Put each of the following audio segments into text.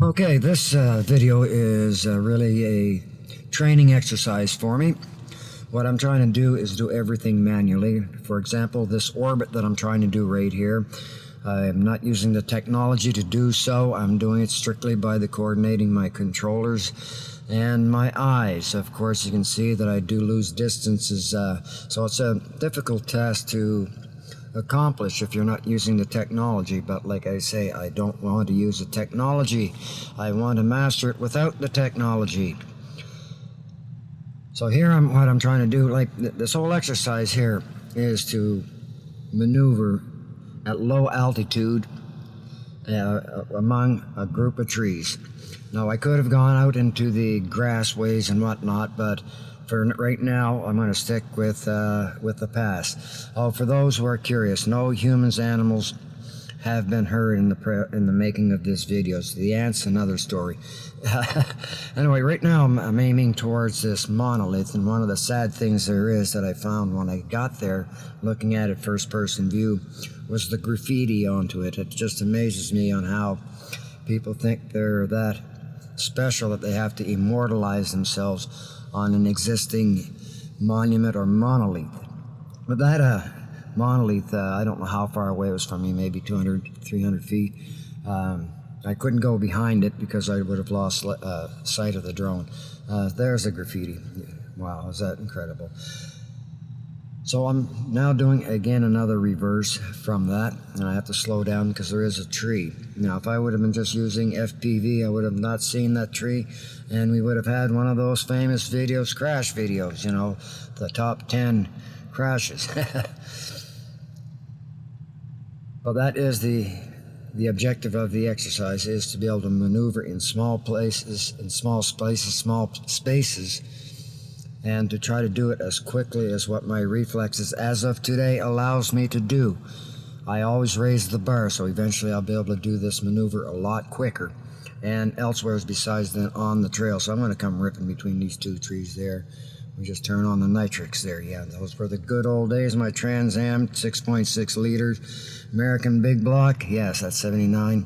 Okay, this video is really a training exercise for me. What I'm trying to do is do everything manually. For example, this orbit that I'm trying to do right here, I'm not using the technology to do so. I'm doing it strictly by the coordinating my controllers and my eyes. Of course, you can see that I do lose distances, so it's a difficult task to accomplish if you're not using the technology. But like I say, I don't want to use the technology. I want to master it without the technology. So here what I'm trying to do, like this whole exercise here, is to maneuver at low altitude among a group of trees. Now I could have gone out into the grassways and whatnot, but for right now I'm going to stick with the pass. Oh, for those who are curious, no humans, animals have been hurt in the making of this video. So the ants, another story. Anyway, right now I'm aiming towards this monolith, and one of the sad things there is that I found when I got there, looking at it first-person view, was the graffiti onto it. It just amazes me on how people think they're that special that they have to immortalize themselves on an existing monument or monolith. But that monolith, I don't know how far away it was from me, maybe 200, 300 feet. I couldn't go behind it because I would have lost sight of the drone. There's the graffiti. Wow, is that incredible. So I'm now doing again another reverse from that, and I have to slow down because there is a tree. Now if I would have been just using FPV, I would have not seen that tree, and we would have had one of those famous videos, crash videos, you know, the top 10 crashes. Well, that is the objective of the exercise, is to be able to maneuver in small places, small spaces, and to try to do it as quickly as what my reflexes as of today allows me to do. I always raise the bar, so eventually I'll be able to do this maneuver a lot quicker and elsewhere besides than on the trail. So I'm going to come ripping between these two trees there. We just turn on the nitrix there. Yeah, those were the good old days. My Trans Am 6.6 liters American big block. Yes, that's 79.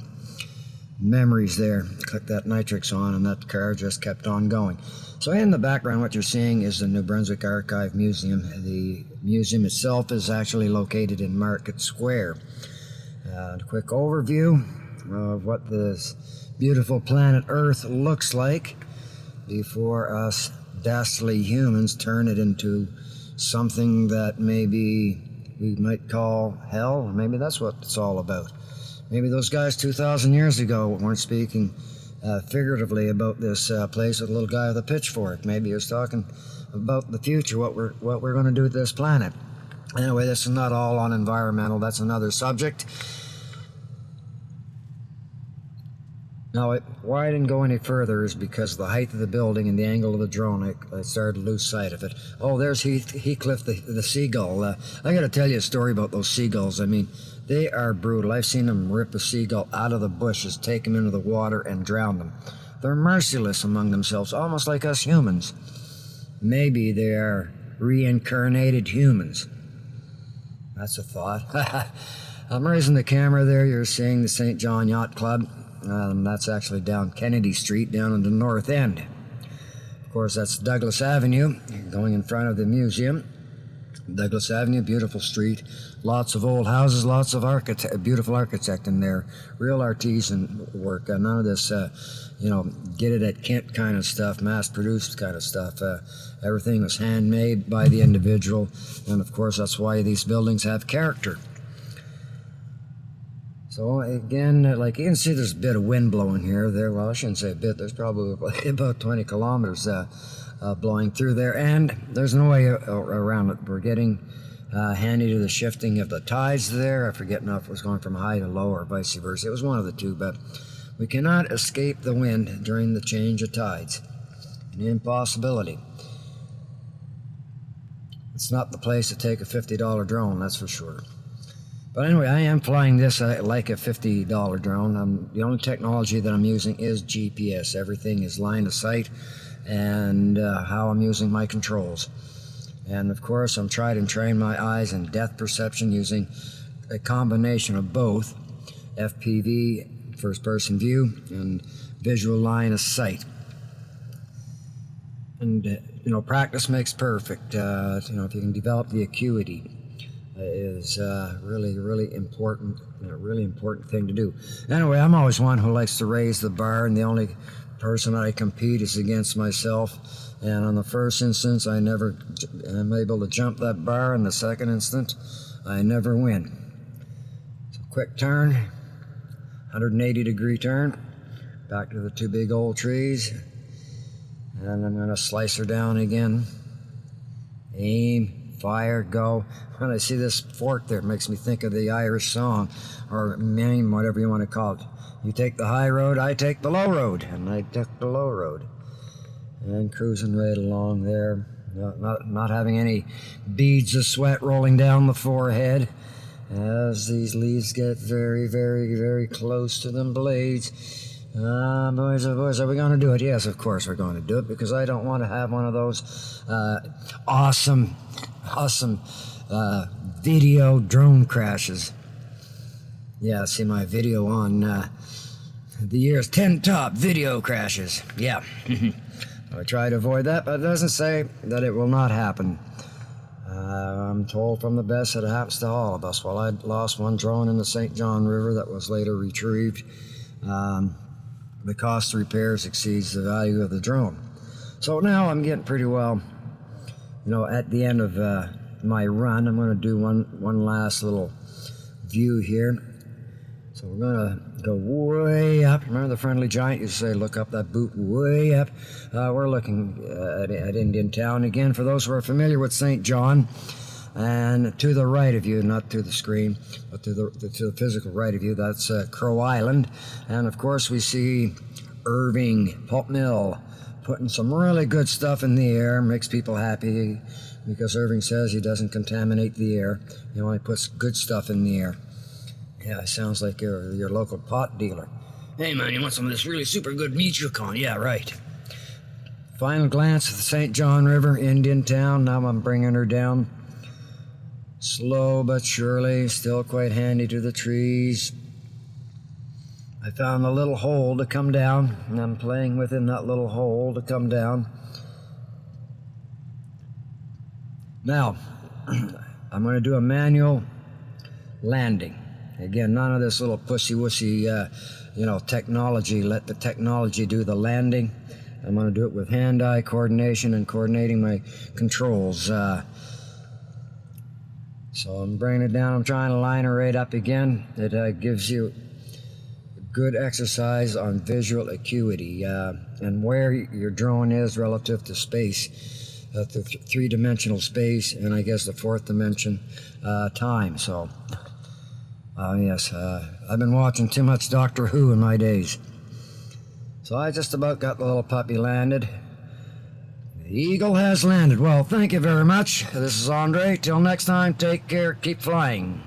Memories there. Click that nitrix on and that car just kept on going. So in the background, what you're seeing is the New Brunswick Archive Museum. The museum itself is actually located in Market Square. A quick overview of what this beautiful planet Earth looks like before us dastardly humans turn it into something that maybe we might call hell. Maybe that's what it's all about. Maybe those guys 2,000 years ago weren't speaking figuratively about this place with a little guy with a pitchfork. Maybe he was talking about the future, what we're going to do with this planet. Anyway, this is not all on environmental. That's another subject. Now, why I didn't go any further is because of the height of the building and the angle of the drone. I started to lose sight of it. Oh, there's Heathcliff, the seagull. I got to tell you a story about those seagulls. I mean, they are brutal. I've seen them rip a seagull out of the bushes, take them into the water, and drown them. They're merciless among themselves, almost like us humans. Maybe they are reincarnated humans. That's a thought. I'm raising the camera there. You're seeing the St. John Yacht Club. That's actually down Kennedy Street, down in the north end. Of course, that's Douglas Avenue, going in front of the museum. Douglas Avenue, beautiful street, lots of old houses, lots of beautiful architect in there, real artisan work, none of this, get it at Kent kind of stuff, mass-produced kind of stuff. Everything was handmade by the individual, and of course that's why these buildings have character. So again, like you can see, there's a bit of wind blowing here. Well, I shouldn't say a bit. There's probably about 20 kilometers blowing through there, and there's no way around it. We're getting handy to the shifting of the tides there. I forget now if it was going from high to low or vice versa. It was one of the two, but we cannot escape the wind during the change of tides. An impossibility. It's not the place to take a $50 drone, that's for sure. But anyway, I am flying this like a $50 drone. The only technology that I'm using is GPS. Everything is line of sight and how I'm using my controls. And of course, I'm trying to train my eyes and depth perception using a combination of both FPV first person view and visual line of sight. And practice makes perfect. If you can develop the acuity, is really important. A really important thing to do. Anyway, I'm always one who likes to raise the bar, and the only person I compete is against myself. And on the first instance, I never am able to jump that bar. In the second instance, I never win. So quick turn, 180-degree turn, back to the two big old trees, and I'm going to slice her down again. Aim, fire, go. When I see this fork there, it makes me think of the Irish song, or meme, whatever you want to call it. You take the high road, I take the low road, and I took the low road. And cruising right along there, not having any beads of sweat rolling down the forehead as these leaves get very, very, very close to them blades. Boys, oh boys, are we going to do it? Yes, of course we're going to do it, because I don't want to have one of those awesome video drone crashes. Yeah, see my video on the year's 10 top video crashes. Yeah. I try to avoid that, but it doesn't say that it will not happen. I'm told from the best that it happens to all of us. Well, I lost one drone in the St. John River that was later retrieved. The cost of repairs exceeds the value of the drone. So now I'm getting pretty well, at the end of my run. I'm going to do one last little view here. So we're going to go way up. Remember the friendly giant used to say, look up that boot way up. We're looking at Indian Town again. For those who are familiar with St. John, and to the right of you, not to the screen, but to the physical right of you, that's Crow Island. And of course we see Irving Pulp Mill putting some really good stuff in the air. Makes people happy, because Irving says he doesn't contaminate the air. He only puts good stuff in the air. Yeah, sounds like your local pot dealer. Hey man, you want some of this really super good meat you con? Yeah, right. Final glance at the St. John River, Indian Town. Now I'm bringing her down. Slow but surely, still quite handy to the trees. I found a little hole to come down, and I'm playing within that little hole to come down. Now, I'm going to do a manual landing. Again, none of this little pussy-wussy, technology. Let the technology do the landing. I'm going to do it with hand-eye coordination and coordinating my controls. So I'm bringing it down. I'm trying to line her right up again. It gives you good exercise on visual acuity and where your drone is relative to space, the three-dimensional space, and I guess the fourth dimension time. So. Yes, I've been watching too much Doctor Who in my days. So I just about got the little puppy landed. The eagle has landed. Well, thank you very much. This is Andre. Till next time, take care, keep flying.